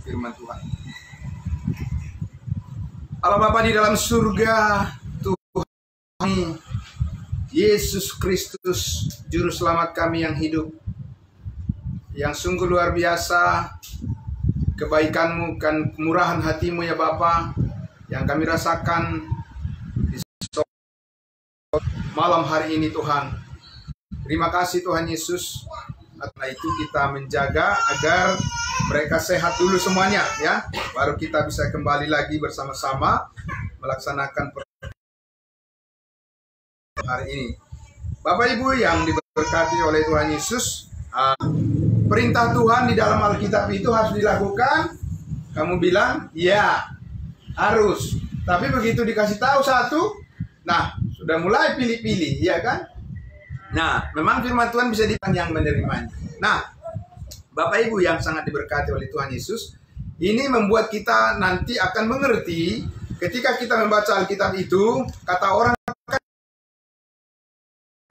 firman Tuhan. Allah Bapa di dalam surga, Tuhan Yesus Kristus, Juru Selamat kami yang hidup, yang sungguh luar biasa, kebaikan-Mu dan kemurahan hati-Mu ya Bapa, yang kami rasakan di malam hari ini Tuhan. Terima kasih Tuhan Yesus. Karena itu kita menjaga agar mereka sehat dulu semuanya ya, baru kita bisa kembali lagi bersama-sama melaksanakan hari ini. Bapak Ibu yang diberkati oleh Tuhan Yesus, perintah Tuhan di dalam Alkitab itu harus dilakukan. Kamu bilang ya harus, tapi begitu dikasih tahu satu, nah sudah mulai pilih-pilih ya kan. Nah, memang firman Tuhan bisa yang menerimanya. Nah, Bapak Ibu yang sangat diberkati oleh Tuhan Yesus, ini membuat kita nanti akan mengerti ketika kita membaca Alkitab itu, kata orang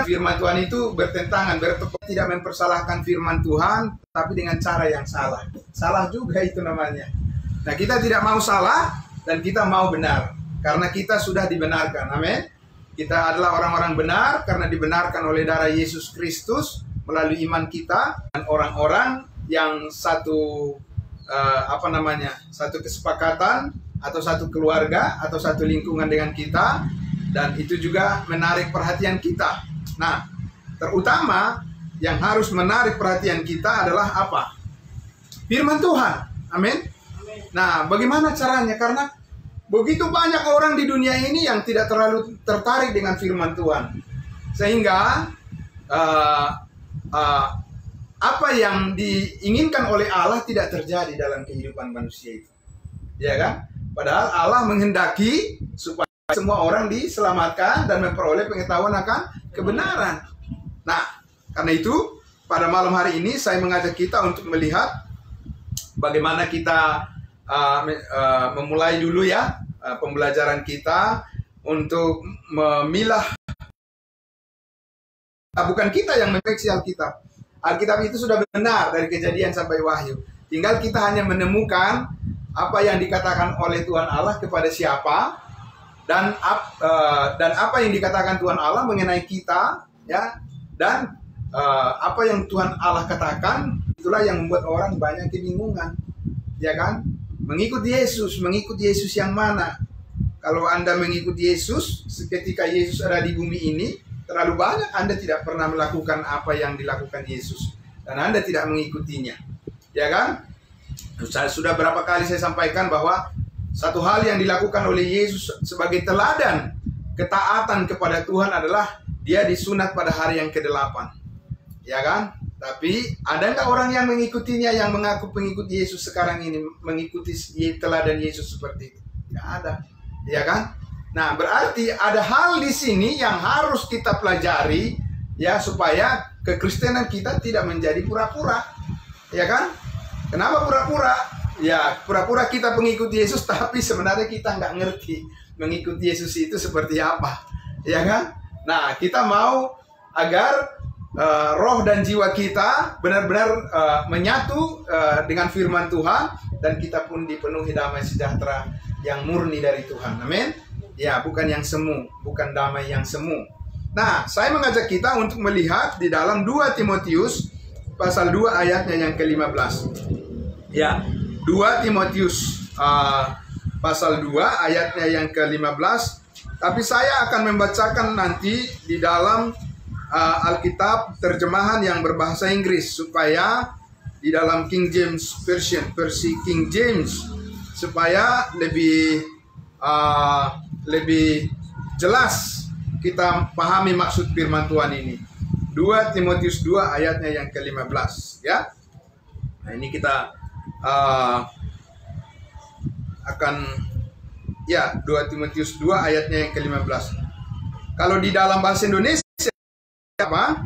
firman Tuhan itu bertentangan, tidak mempersalahkan firman Tuhan, tapi dengan cara yang salah. Salah juga itu namanya. Nah, kita tidak mau salah dan kita mau benar, karena kita sudah dibenarkan. Amin. Kita adalah orang-orang benar karena dibenarkan oleh darah Yesus Kristus melalui iman kita, dan orang-orang yang satu satu kesepakatan atau satu keluarga atau satu lingkungan dengan kita, dan itu juga menarik perhatian kita. Nah, terutama yang harus menarik perhatian kita adalah apa? Firman Tuhan. Amin. Nah, bagaimana caranya? Karena begitu banyak orang di dunia ini yang tidak terlalu tertarik dengan firman Tuhan, sehingga apa yang diinginkan oleh Allah tidak terjadi dalam kehidupan manusia itu, ya kan? Padahal Allah menghendaki supaya semua orang diselamatkan dan memperoleh pengetahuan akan kebenaran. Nah, karena itu pada malam hari ini saya mengajak kita untuk melihat bagaimana kita memulai dulu ya pembelajaran kita untuk memilah. Bukan kita yang mengoreksi Alkitab. Alkitab itu sudah benar dari Kejadian sampai Wahyu. Tinggal kita hanya menemukan apa yang dikatakan oleh Tuhan Allah kepada siapa, dan apa yang dikatakan Tuhan Allah mengenai kita, ya, dan apa yang Tuhan Allah katakan, itulah yang membuat orang banyak kebingungan, ya kan? Mengikuti Yesus yang mana? Kalau Anda mengikuti Yesus, ketika Yesus ada di bumi ini, terlalu banyak Anda tidak pernah melakukan apa yang dilakukan Yesus, dan Anda tidak mengikutinya, ya kan? Sudah berapa kali saya sampaikan bahwa satu hal yang dilakukan oleh Yesus sebagai teladan ketaatan kepada Tuhan adalah dia disunat pada hari yang ke-8, ya kan? Tapi ada nggak orang yang mengikutinya, yang mengaku pengikut Yesus sekarang ini, mengikuti teladan Yesus seperti itu? Tidak ada, ya kan? Nah, berarti ada hal di sini yang harus kita pelajari, ya, supaya kekristenan kita tidak menjadi pura-pura, ya kan? Kenapa pura-pura? Ya, pura-pura kita pengikut Yesus, tapi sebenarnya kita nggak ngerti mengikuti Yesus itu seperti apa, ya kan? Nah, kita mau agar roh dan jiwa kita benar-benar menyatu dengan firman Tuhan, dan kita pun dipenuhi damai sejahtera yang murni dari Tuhan. Amin. Ya, bukan yang semu, bukan damai yang semu. Nah, saya mengajak kita untuk melihat di dalam 2 Timotius pasal 2 ayatnya yang ke-15. Ya, 2 Timotius pasal 2 ayatnya yang ke-15. Tapi saya akan membacakan nanti di dalam Alkitab terjemahan yang berbahasa Inggris, supaya di dalam King James Version, versi King James, supaya lebih jelas kita pahami maksud firman Tuhan ini. 2 Timotius 2 ayatnya yang ke-15, ya. Nah, ini kita akan, ya, 2 Timotius 2 ayatnya yang ke-15. Kalau di dalam bahasa Indonesia apa?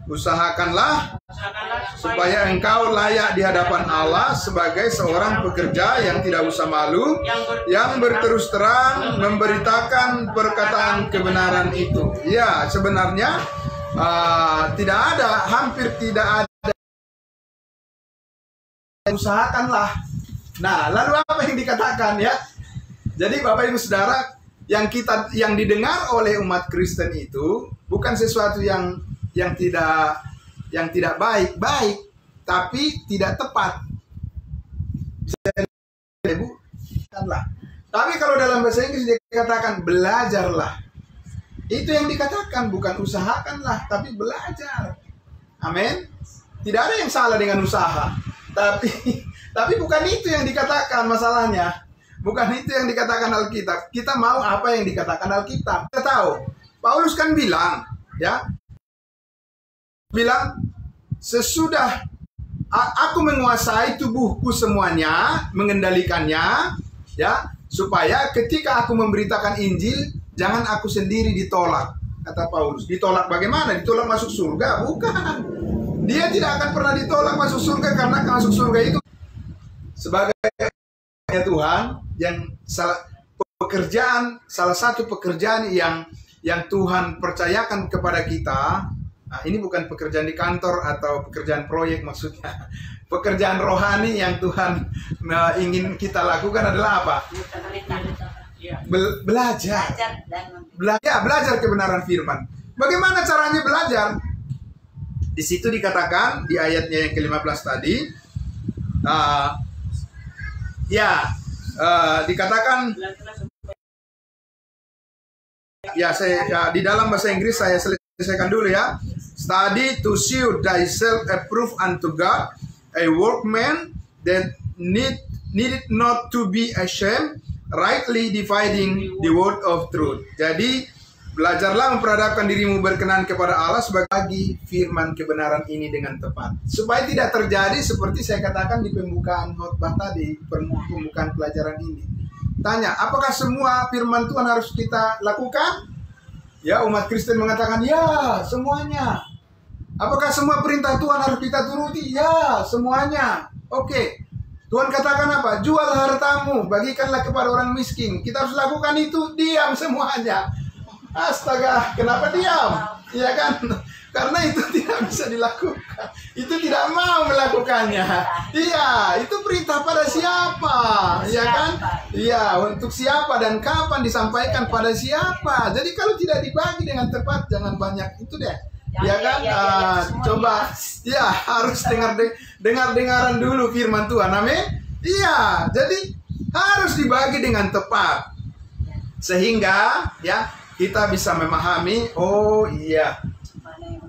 Usahakanlah supaya engkau layak di hadapan Allah sebagai seorang pekerja yang tidak usah malu, yang berterus terang memberitakan perkataan kebenaran itu. Ya, sebenarnya hampir tidak ada. Usahakanlah Nah, lalu apa yang dikatakan ya? Jadi Bapak Ibu Saudara, yang didengar oleh umat Kristen itu bukan sesuatu yang tidak baik, tapi tidak tepat. Ibu, tapi kalau dalam bahasa Inggris dikatakan belajarlah. Itu yang dikatakan, bukan usahakanlah, tapi belajar. Amin. Tidak ada yang salah dengan usaha. Tapi bukan itu yang dikatakan masalahnya. Bukan itu yang dikatakan Alkitab. Kita mau apa yang dikatakan Alkitab. Kita tahu, Paulus kan bilang, sesudah aku menguasai tubuhku semuanya, mengendalikannya, ya, supaya ketika aku memberitakan Injil, jangan aku sendiri ditolak, kata Paulus. Ditolak bagaimana? Ditolak masuk surga? Bukan. Dia tidak akan pernah ditolak masuk surga, karena masuk surga itu sebagai Tuhan yang salah satu pekerjaan yang Tuhan percayakan kepada kita. Nah, ini bukan pekerjaan di kantor atau pekerjaan proyek maksudnya. Pekerjaan rohani yang Tuhan ingin kita lakukan adalah apa? Belajar. Belajar kebenaran firman. Bagaimana caranya belajar? Di situ dikatakan di ayatnya yang ke-15 tadi, dikatakan, di dalam bahasa Inggris saya selesaikan dulu ya. Study to show thyself approved unto God, a workman that needed not to be ashamed, rightly dividing the word of truth. Jadi belajarlah memperhadapkan dirimu berkenan kepada Allah sebagai firman kebenaran ini dengan tepat. Supaya tidak terjadi seperti saya katakan di pembukaan khotbah tadi, pembukaan pelajaran ini. Tanya, apakah semua firman Tuhan harus kita lakukan? Ya, umat Kristen mengatakan, ya, semuanya. Apakah semua perintah Tuhan harus kita turuti? Ya, semuanya. Oke. Tuhan katakan apa? Jual hartamu, bagikanlah kepada orang miskin. Kita harus lakukan itu, diam semuanya. Astaga, kenapa diam? Ya kan? Karena itu tidak bisa dilakukan. Itu tidak mau melakukannya. Iya, itu perintah pada siapa? Ya kan? Iya, untuk siapa dan kapan disampaikan pada siapa? Jadi kalau tidak dibagi dengan tepat, jangan banyak itu deh. Ya kan? Coba, ya harus dengaran dulu firman Tuhan. Amin. Iya, jadi harus dibagi dengan tepat. Sehingga ya kita bisa memahami, oh iya,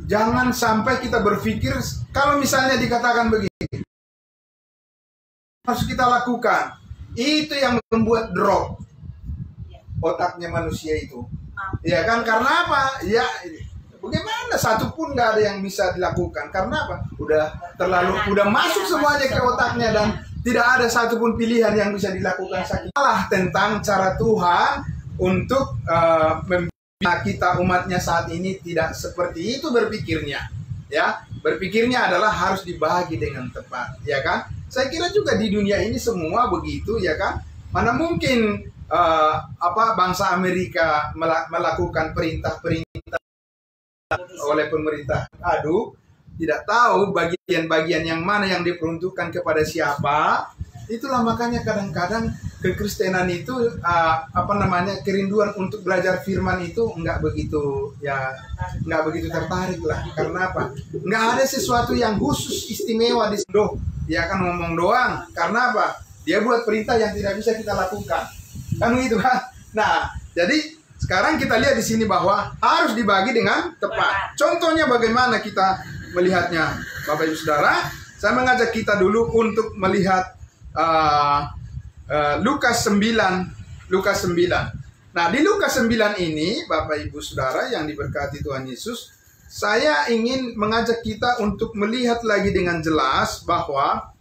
jangan sampai kita berpikir, kalau misalnya dikatakan begini, harus kita lakukan, itu yang membuat drop otaknya manusia itu. Ya kan, karena apa? Ya, bagaimana, satu pun nggak ada yang bisa dilakukan. Karena apa? Udah masuk semuanya ke otaknya dan tidak ada satupun pilihan yang bisa dilakukan. Salah tentang cara Tuhan untuk kita umatnya saat ini tidak seperti itu berpikirnya, ya. Berpikirnya adalah harus dibagi dengan tepat, ya kan? Saya kira juga di dunia ini semua begitu, ya kan? Mana mungkin bangsa Amerika melakukan perintah-perintah oleh pemerintah. Aduh, tidak tahu bagian-bagian yang mana yang diperuntukkan kepada siapa. Itulah makanya kadang-kadang kekristenan itu kerinduan untuk belajar firman itu nggak begitu tertarik lah. Karena apa? Nggak ada sesuatu yang khusus istimewa di situ. Dia kan ngomong doang. Karena apa? Dia buat perintah yang tidak bisa kita lakukan. Kan begitu kan? Nah, jadi sekarang kita lihat di sini bahwa harus dibagi dengan tepat. Contohnya bagaimana kita melihatnya, Bapak Ibu Saudara? Saya mengajak kita dulu untuk melihat Lukas 9. Nah, di Lukas 9 ini, Bapak Ibu Saudara yang diberkati Tuhan Yesus, saya ingin mengajak kita untuk melihat lagi dengan jelas bahwa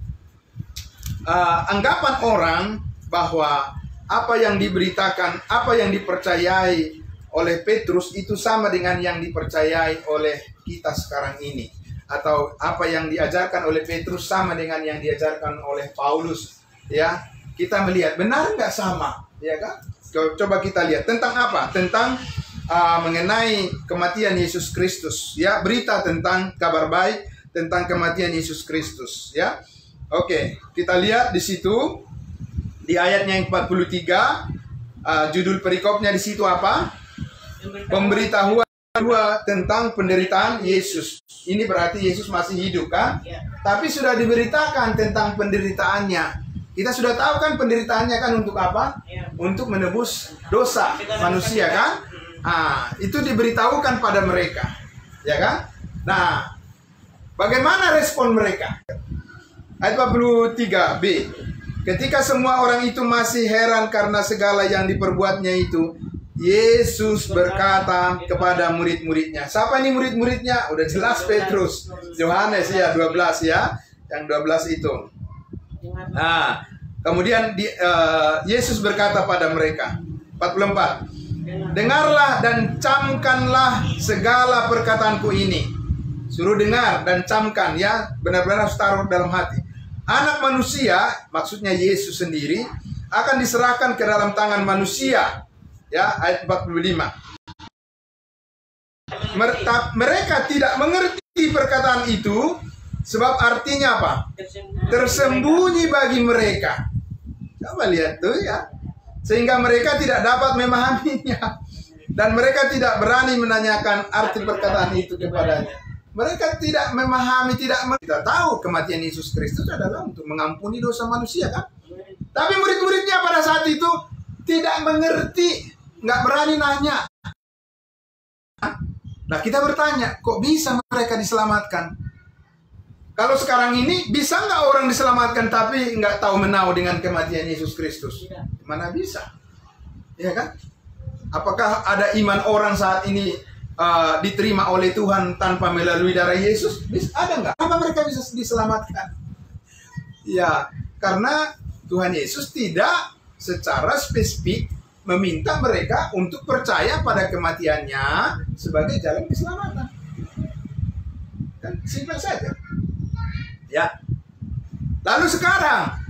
anggapan orang bahwa apa yang diberitakan, apa yang dipercayai oleh Petrus itu sama dengan yang dipercayai oleh kita sekarang ini. Atau apa yang diajarkan oleh Petrus sama dengan yang diajarkan oleh Paulus. Ya, kita melihat benar nggak sama, ya kan? Coba kita lihat tentang apa? Tentang mengenai kematian Yesus Kristus. Ya, berita tentang kabar baik tentang kematian Yesus Kristus. Ya, oke, kita lihat di situ Di ayatnya yang 43, judul perikopnya di situ apa? Pemberitahuan tentang penderitaan Yesus. Ini berarti Yesus masih hidup kan? Tapi sudah diberitakan tentang penderitaannya. Kita sudah tahu kan penderitaannya kan untuk apa? Untuk menebus dosa manusia kan? Itu diberitahukan pada mereka. Ya kan? Nah, bagaimana respon mereka? Ayat 43b. Ketika semua orang itu masih heran karena segala yang diperbuatnya itu, Yesus berkata kepada murid-muridnya. Siapa ini murid-muridnya? Udah jelas Petrus, Yohanes ya, 12 ya. Yang 12 itu. Nah, kemudian Yesus berkata pada mereka, 44. Dengarlah dan camkanlah segala perkataanku ini. Suruh dengar dan camkan ya, benar-benar harus taruh dalam hati. Anak manusia, maksudnya Yesus sendiri, akan diserahkan ke dalam tangan manusia. Ya, ayat 45. Mereka tidak mengerti perkataan itu, sebab artinya apa? Tersembunyi bagi mereka. Coba lihat tuh ya. Sehingga mereka tidak dapat memahaminya. Dan mereka tidak berani menanyakan arti perkataan itu kepadanya. Mereka tidak memahami, kita tahu kematian Yesus Kristus adalah untuk mengampuni dosa manusia kan? Tapi murid-muridnya pada saat itu tidak mengerti, nggak berani nanya. Nah kita bertanya, kok bisa mereka diselamatkan? Kalau sekarang ini bisa nggak orang diselamatkan tapi nggak tahu menau dengan kematian Yesus Kristus? Mana bisa? Ya kan? Apakah ada iman orang saat ini diterima oleh Tuhan tanpa melalui darah Yesus? Ada nggak? Apa mereka bisa diselamatkan? Ya, karena Tuhan Yesus tidak secara spesifik meminta mereka untuk percaya pada kematiannya sebagai jalan keselamatan. Kan simpel saja. Ya. Lalu sekarang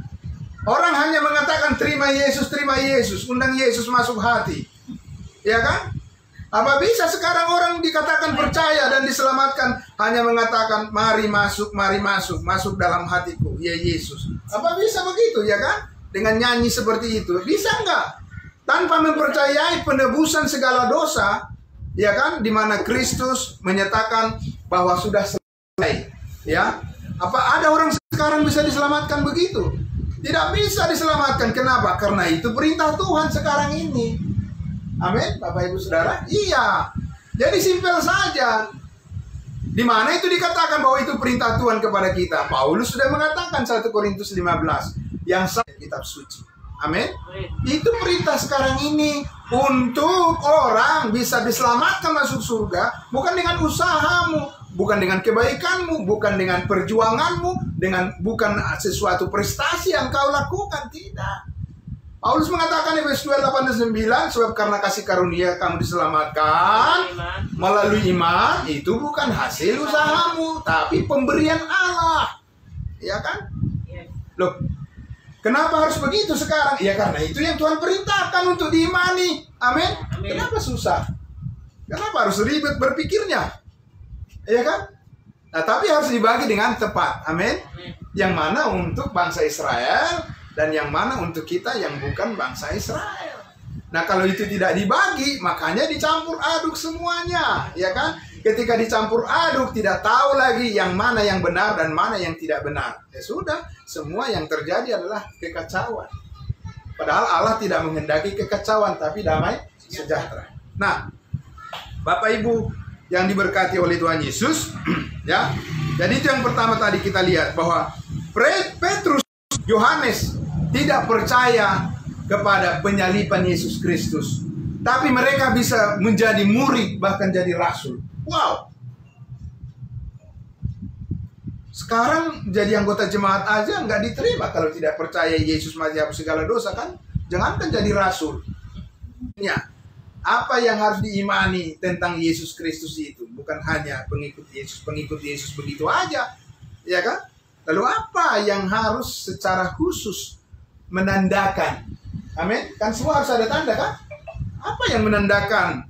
orang hanya mengatakan terima Yesus, undang Yesus masuk hati. Ya kan? Apa bisa sekarang orang dikatakan percaya dan diselamatkan hanya mengatakan mari masuk dalam hatiku ya Yesus. Apa bisa begitu ya kan? Dengan nyanyi seperti itu bisa enggak? Tanpa mempercayai penebusan segala dosa, ya kan? Di mana Kristus menyatakan bahwa sudah selesai. Ya, apa ada orang sekarang bisa diselamatkan begitu? Tidak bisa diselamatkan. Kenapa? Karena itu perintah Tuhan sekarang ini. Amin, Bapak Ibu Saudara. Iya. Jadi simpel saja. Di mana itu dikatakan bahwa itu perintah Tuhan kepada kita. Paulus sudah mengatakan 1 Korintus 15 yang sah kitab suci. Amin. Itu perintah sekarang ini untuk orang bisa diselamatkan masuk surga bukan dengan usahamu, bukan dengan kebaikanmu, bukan dengan perjuanganmu, bukan sesuatu prestasi yang kau lakukan, tidak. Paulus mengatakan di Efesus 2:8-9, sebab karena kasih karunia kamu diselamatkan melalui iman, itu bukan hasil usahamu, tapi pemberian Allah. Ya kan? Loh, kenapa harus begitu sekarang? Ya karena itu yang Tuhan perintahkan untuk diimani. Amin. Kenapa susah? Kenapa harus ribet berpikirnya? Ya kan? Nah, tapi harus dibagi dengan tepat. Amin. Yang mana untuk bangsa Israel dan yang mana untuk kita yang bukan bangsa Israel. Nah, kalau itu tidak dibagi, makanya dicampur aduk semuanya, ya kan? Ketika dicampur aduk, tidak tahu lagi yang mana yang benar dan mana yang tidak benar. Ya sudah, semua yang terjadi adalah kekacauan. Padahal Allah tidak menghendaki kekacauan, tapi damai sejahtera. Nah, Bapak Ibu yang diberkati oleh Tuhan Yesus, ya. Jadi itu yang pertama tadi kita lihat bahwa Petrus, Yohanes tidak percaya kepada penyaliban Yesus Kristus. Tapi mereka bisa menjadi murid, bahkan jadi rasul. Wow. Sekarang jadi anggota jemaat aja nggak diterima kalau tidak percaya Yesus mati hapus segala dosa kan. Jangankan jadi rasul. Ya, apa yang harus diimani tentang Yesus Kristus itu? Bukan hanya pengikut Yesus begitu aja. Ya kan? Lalu apa yang harus secara khusus menandakan? Amin. Kan semua harus ada tanda kan? Apa yang menandakan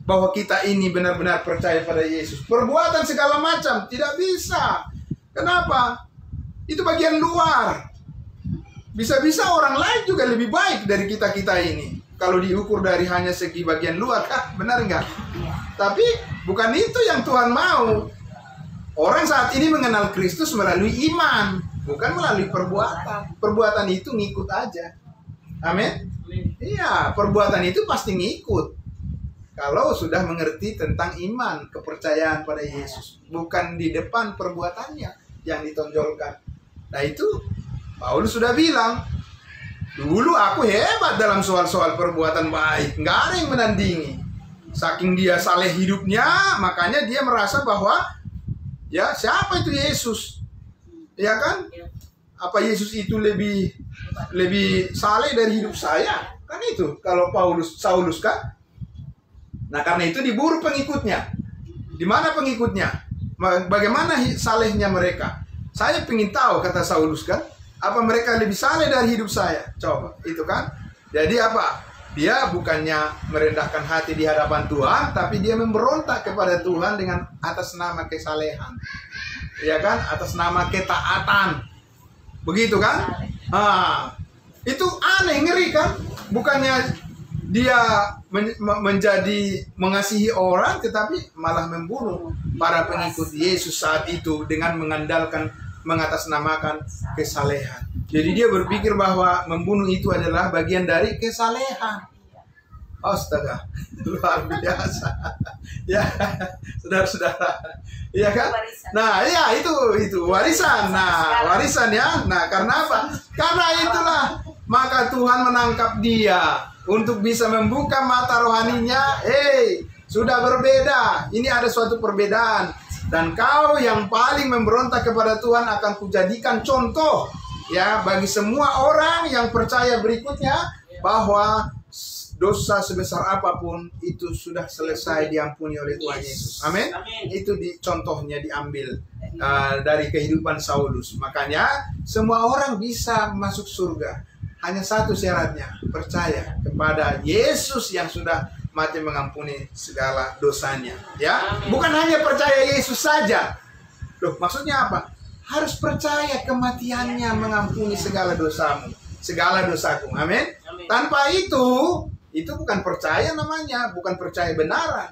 bahwa kita ini benar-benar percaya pada Yesus? Perbuatan segala macam tidak bisa. Kenapa? Itu bagian luar. Bisa-bisa orang lain juga lebih baik dari kita-kita ini. Kalau diukur dari hanya segi bagian luar, kah? Benar nggak? Tapi bukan itu yang Tuhan mau. Orang saat ini mengenal Kristus melalui iman, bukan melalui perbuatan. Perbuatan itu ngikut aja. Amin? Iya, perbuatan itu pasti ngikut. Kalau sudah mengerti tentang iman, kepercayaan pada Yesus. Bukan di depan perbuatannya yang ditonjolkan. Nah itu, Paulus sudah bilang, dulu aku hebat dalam soal-soal perbuatan baik. Nggak ada yang menandingi. Saking dia saleh hidupnya, makanya dia merasa bahwa, ya siapa itu Yesus? Ya kan? Apa Yesus itu lebih saleh dari hidup saya? Kan itu, kalau Saulus kan? Nah karena itu diburu pengikutnya. Di mana pengikutnya? Bagaimana salehnya mereka? Saya ingin tahu, kata Saulus kan, apa mereka lebih saleh dari hidup saya? Coba, itu kan. Jadi apa? Dia bukannya merendahkan hati di hadapan Tuhan, tapi dia memberontak kepada Tuhan dengan atas nama kesalehan. Ya kan? Atas nama ketaatan. Begitu kan? Itu aneh, ngeri kan? Bukannya dia menjadi mengasihi orang, tetapi malah membunuh para pengikut Yesus saat itu dengan mengatasnamakan kesalehan. Jadi dia berpikir bahwa membunuh itu adalah bagian dari kesalehan. Astaga, luar biasa. Ya, saudara-saudara. Iya kan? Nah, ya itu warisan. Nah, warisan ya. Nah, karena apa? Karena itulah maka Tuhan menangkap dia untuk bisa membuka mata rohaninya. Sudah berbeda. Ini ada suatu perbedaan. Dan kau yang paling memberontak kepada Tuhan akan kujadikan contoh ya bagi semua orang yang percaya berikutnya bahwa dosa sebesar apapun itu sudah selesai diampuni oleh Tuhan Yesus. Amin. Itu contohnya diambil dari kehidupan Saulus. Makanya semua orang bisa masuk surga. Hanya satu syaratnya, percaya kepada Yesus yang sudah mati mengampuni segala dosanya. Ya, bukan hanya percaya Yesus saja. Loh, maksudnya apa? Harus percaya kematiannya mengampuni segala dosamu, segala dosaku. Amin. Tanpa itu bukan percaya namanya, bukan percaya benaran.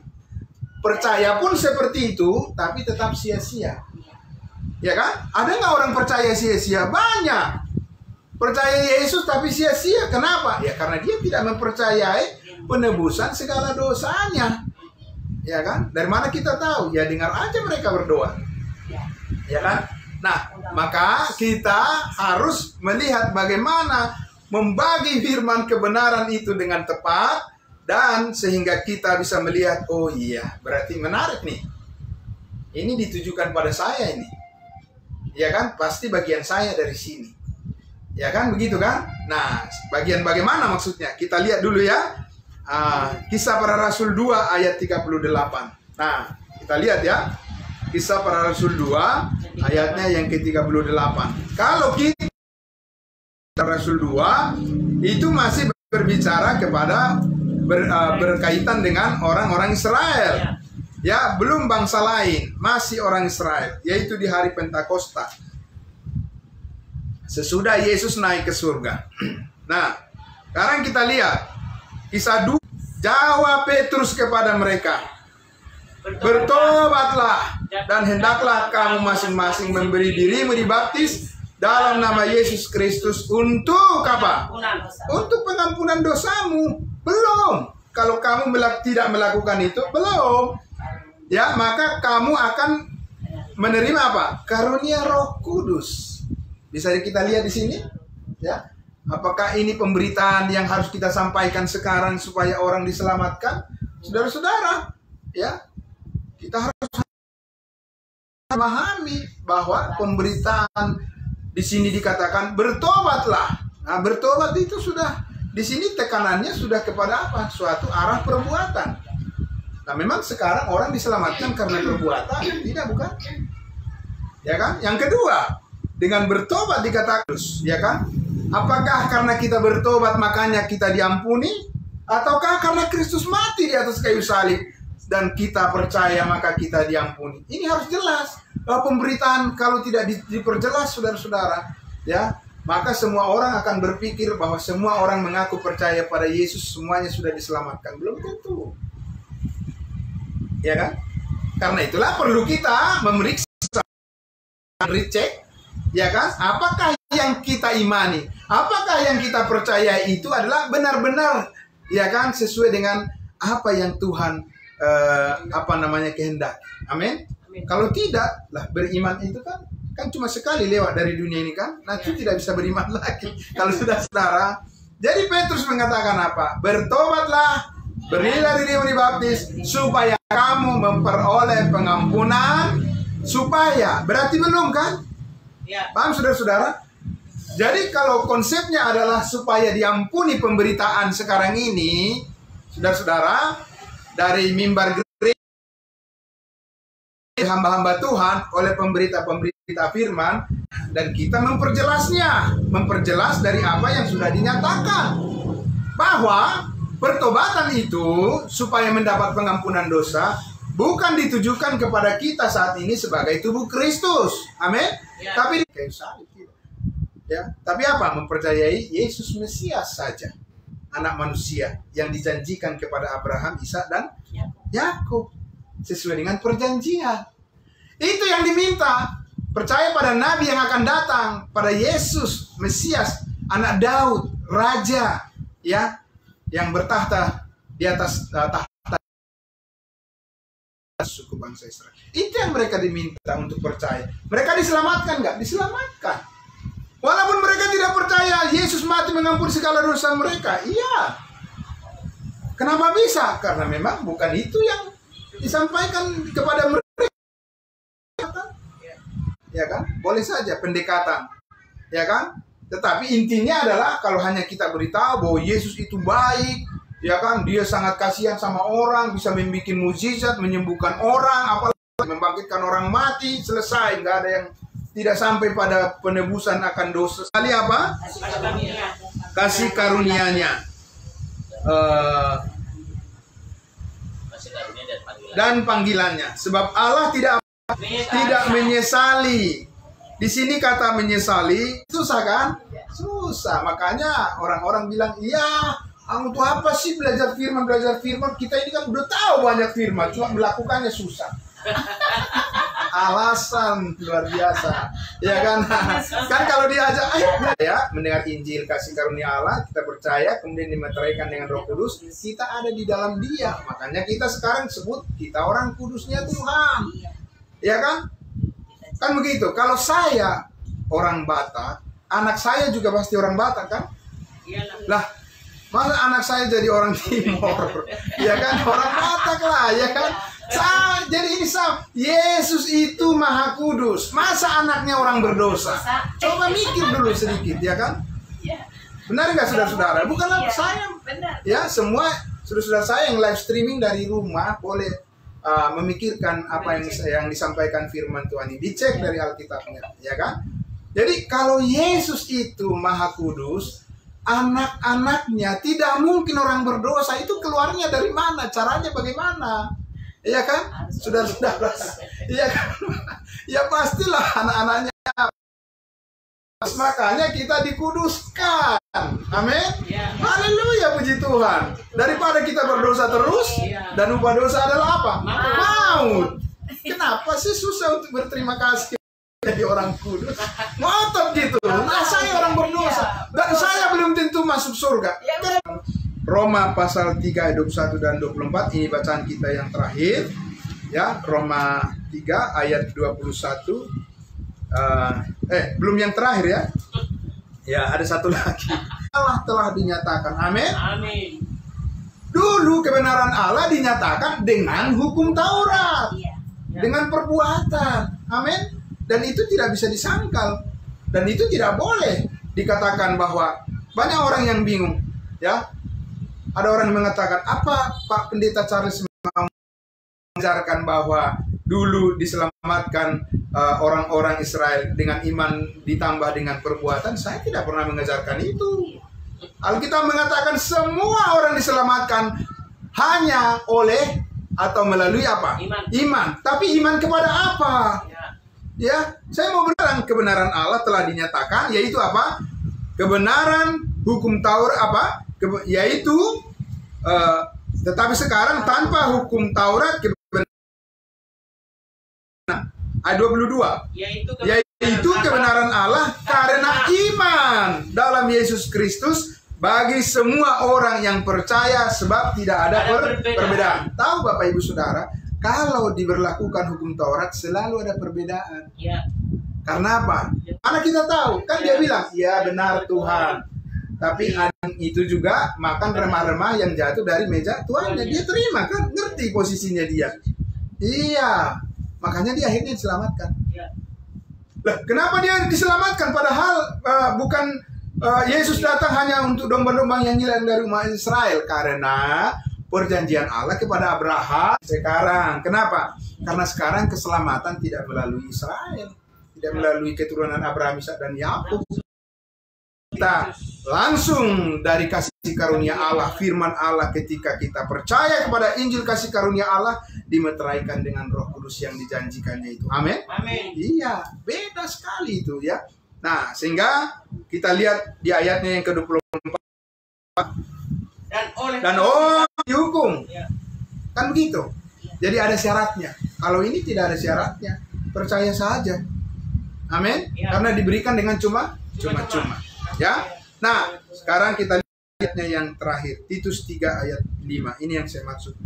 Percaya pun seperti itu, tapi tetap sia-sia. Ya kan? Ada nggak orang percaya sia-sia? Banyak. Percaya Yesus tapi sia-sia. Kenapa? Ya karena dia tidak mempercayai penebusan segala dosanya. Ya kan? Dari mana kita tahu? Ya dengar aja mereka berdoa. Ya kan? Nah, maka kita harus melihat bagaimana membagi firman kebenaran itu dengan tepat, dan sehingga kita bisa melihat, oh iya, berarti menarik nih. Ini ditujukan pada saya ini. Ya kan? Pasti bagian saya dari sini. Ya kan? Begitu kan? Nah, bagian bagaimana maksudnya? Kita lihat dulu ya. Kisah Para Rasul 2 ayat 38. Nah, kita lihat ya. Kisah Para Rasul 2 ayatnya yang ke-38. Kalau kita Rasul 2 itu masih berbicara kepada berkaitan dengan orang-orang Israel. Ya, belum bangsa lain, masih orang Israel, yaitu di hari Pentakosta. Sesudah Yesus naik ke surga. Nah, sekarang kita lihat kisah 2. Jawab Petrus kepada mereka, bertobatlah dan hendaklah kamu masing-masing memberi dirimu dibaptis dalam nama Yesus Kristus untuk apa? Untuk pengampunan dosamu. Belum. Kalau kamu tidak melakukan itu, belum. Ya, maka kamu akan menerima apa? Karunia Roh Kudus. Bisa kita lihat di sini, ya. Apakah ini pemberitaan yang harus kita sampaikan sekarang supaya orang diselamatkan? Saudara-saudara, ya. Kita harus memahami bahwa pemberitaan di sini dikatakan bertobatlah. Nah, bertobat itu sudah di sini tekanannya sudah kepada apa? Suatu arah perbuatan. Nah, memang sekarang orang diselamatkan karena perbuatan, tidak bukan? Ya kan? Yang kedua, dengan bertobat dikatakan, ya kan? Apakah karena kita bertobat makanya kita diampuni? Ataukah karena Kristus mati di atas kayu salib dan kita percaya maka kita diampuni? Ini harus jelas. Pemberitaan kalau tidak diperjelas, saudara-saudara, ya, maka semua orang akan berpikir bahwa semua orang mengaku percaya pada Yesus semuanya sudah diselamatkan. Belum tentu. Ya kan? Karena itulah perlu kita memeriksa, recheck, ya kan? Apakah yang kita imani, apakah yang kita percaya itu adalah benar-benar, ya kan, sesuai dengan apa yang Tuhan kehendak. Amin. Kalau tidak, lah beriman itu kan cuma sekali lewat dari dunia ini kan, nanti tidak bisa beriman lagi kalau sudah saudara. Jadi Petrus mengatakan apa? Bertobatlah, berilah dirimu dibaptis supaya kamu memperoleh pengampunan. Supaya, berarti belum kan? Paham saudara-saudara? Jadi kalau konsepnya adalah supaya diampuni pemberitaan sekarang ini, saudara-saudara, dari mimbar hamba-hamba Tuhan oleh pemberita-pemberita firman, dan kita memperjelas dari apa yang sudah dinyatakan, bahwa pertobatan itu supaya mendapat pengampunan dosa bukan ditujukan kepada kita saat ini sebagai tubuh Kristus, amin. Tapi kayu salib, ya. Tapi apa? Mempercayai Yesus Mesias saja, anak manusia yang dijanjikan kepada Abraham, Ishak dan Yakub sesuai dengan perjanjian. Itu yang diminta. Percaya pada Nabi yang akan datang, pada Yesus Mesias, anak Daud, Raja, ya, yang bertahta di atas tahta suku bangsa Israel. Itu yang mereka diminta untuk percaya. Mereka diselamatkan nggak? Diselamatkan. Walaupun mereka tidak percaya Yesus mati mengampuni segala dosa mereka. Iya. Kenapa bisa? Karena memang bukan itu yang disampaikan kepada mereka. Ya kan? Boleh saja pendekatan. Ya kan? Tetapi intinya adalah kalau hanya kita beritahu bahwa Yesus itu baik, ya kan, dia sangat kasihan sama orang, bisa membuat mukjizat, menyembuhkan orang, apalagi membangkitkan orang mati, selesai, nggak ada yang tidak sampai pada penebusan akan dosa. Kali apa? Kasih karunia-Nya. Dan panggilannya. Sebab Allah tidak menyesali. Di sini kata menyesali susah kan? Susah. Makanya orang-orang bilang, iya, untuk apa sih belajar firman? Kita ini kan udah tahu banyak firman, cuma melakukannya susah. Alasan luar biasa, ya kan? Kan kalau diajak, ayo ya mendengar Injil kasih karunia Allah, kita percaya, kemudian dimeteraikan dengan Roh Kudus, kita ada di dalam Dia. Makanya kita sekarang sebut kita orang kudusnya Tuhan, ya kan? Kan begitu. Kalau saya orang Batak, anak saya juga pasti orang Batak kan? Lah, masa anak saya jadi orang Timur? Ya kan, orang Batak lah, ya kan? Jadi ini sama. Yesus itu Maha Kudus. Masa anaknya orang berdosa? Coba mikir dulu sedikit, ya kan? Benar nggak saudara-saudara? Bukanlah saya. Ya, semua saudara-saudara saya yang live streaming dari rumah boleh memikirkan apa yang disampaikan firman Tuhan ini. Dicek dari Alkitabnya, ya kan? Jadi kalau Yesus itu Maha Kudus, anak-anaknya tidak mungkin orang berdosa. Itu keluarnya dari mana? Caranya bagaimana? Iya kan? Saudara-saudara. Iya kan? Ya pastilah anak-anaknya. Makanya kita dikuduskan. Amin. Haleluya, puji Tuhan. Daripada kita berdosa terus, dan upah dosa adalah apa? Maut. Kenapa sih susah untuk berterima kasih jadi orang kudus? Ngotot gitu. Nah, saya orang berdosa dan saya belum tentu masuk surga. Roma pasal 3 ayat 21 dan 24, ini bacaan kita yang terakhir. Ya, Roma 3 ayat 21. Belum yang terakhir ya. Ya, ada satu lagi. Allah telah dinyatakan. Amin. Amin. Dulu kebenaran Allah dinyatakan dengan hukum Taurat. Dengan perbuatan. Amin. Dan itu tidak bisa disangkal. Dan itu tidak boleh dikatakan bahwa banyak orang yang bingung. Ya. Ada orang yang mengatakan, apa Pak Pendeta Charles mengajarkan bahwa dulu diselamatkan orang-orang Israel dengan iman ditambah dengan perbuatan? Saya tidak pernah mengajarkan itu. Alkitab mengatakan semua orang diselamatkan hanya oleh atau melalui apa? Iman. Tapi iman kepada apa? Ya, saya mau bilang kebenaran Allah telah dinyatakan, yaitu apa? kebenaran hukum Taurat apa? Yaitu tetapi sekarang tanpa hukum Taurat kebenaran. Ayat 22. Yaitu kebenaran Allah karena iman dalam Yesus Kristus bagi semua orang yang percaya, sebab tidak ada perbedaan. Tahu Bapak Ibu Saudara, kalau diberlakukan hukum Taurat selalu ada perbedaan. Ya. Karena apa? Karena kita tahu, kan dia bilang, ya benar Tuhan. Tapi Adam itu juga makan remah-remah yang jatuh dari meja tuannya. Dia terima kan, ngerti posisinya dia. Iya, makanya dia akhirnya diselamatkan. Lah, kenapa dia diselamatkan? Padahal bukan Yesus datang hanya untuk domba-domba yang hilang dari umat Israel. Karena perjanjian Allah kepada Abraham sekarang. Kenapa? Karena sekarang keselamatan tidak melalui Israel, tidak melalui keturunan Abraham, Ishak dan Yakub. Kita langsung dari kasih karunia Allah, firman Allah, ketika kita percaya kepada Injil kasih karunia Allah, dimeteraikan dengan Roh Kudus yang dijanjikannya itu. Amin. Amin. Iya, beda sekali itu ya. Nah, sehingga kita lihat di ayatnya yang ke-24. Dan dihukum. Ya. Kan begitu. Jadi ada syaratnya. Kalau ini tidak ada syaratnya, percaya saja. Amin. Ya. Karena diberikan dengan cuma-cuma. Ya. Nah, sekarang kita lihat ayatnya yang terakhir, Titus 3 ayat 5. Ini yang saya maksud.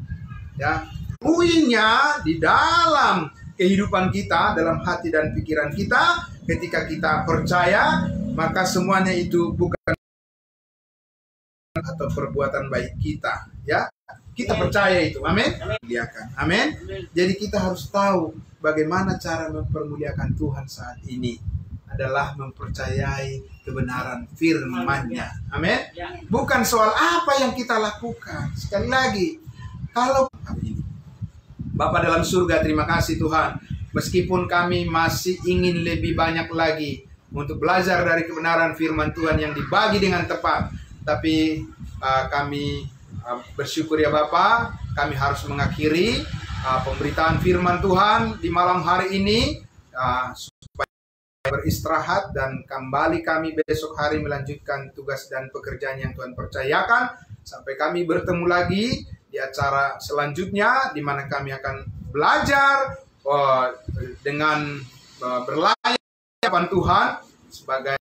Ya. Poinnya di dalam kehidupan kita, dalam hati dan pikiran kita, ketika kita percaya, maka semuanya itu bukan atau perbuatan baik kita, ya. Kita percaya itu. Amin. Muliakan. Amin. Jadi kita harus tahu bagaimana cara mempermuliakan Tuhan saat ini adalah mempercayai kebenaran firman-Nya. Amin. Bukan soal apa yang kita lakukan. Sekali lagi, kalau Bapa dalam surga, terima kasih Tuhan. Meskipun kami masih ingin lebih banyak lagi untuk belajar dari kebenaran firman Tuhan yang dibagi dengan tepat, tapi kami bersyukur ya Bapa, kami harus mengakhiri pemberitaan firman Tuhan di malam hari ini, supaya beristirahat dan kembali kami besok hari melanjutkan tugas dan pekerjaan yang Tuhan percayakan. Sampai kami bertemu lagi di acara selanjutnya, di mana kami akan belajar dengan berlayar Tuhan sebagai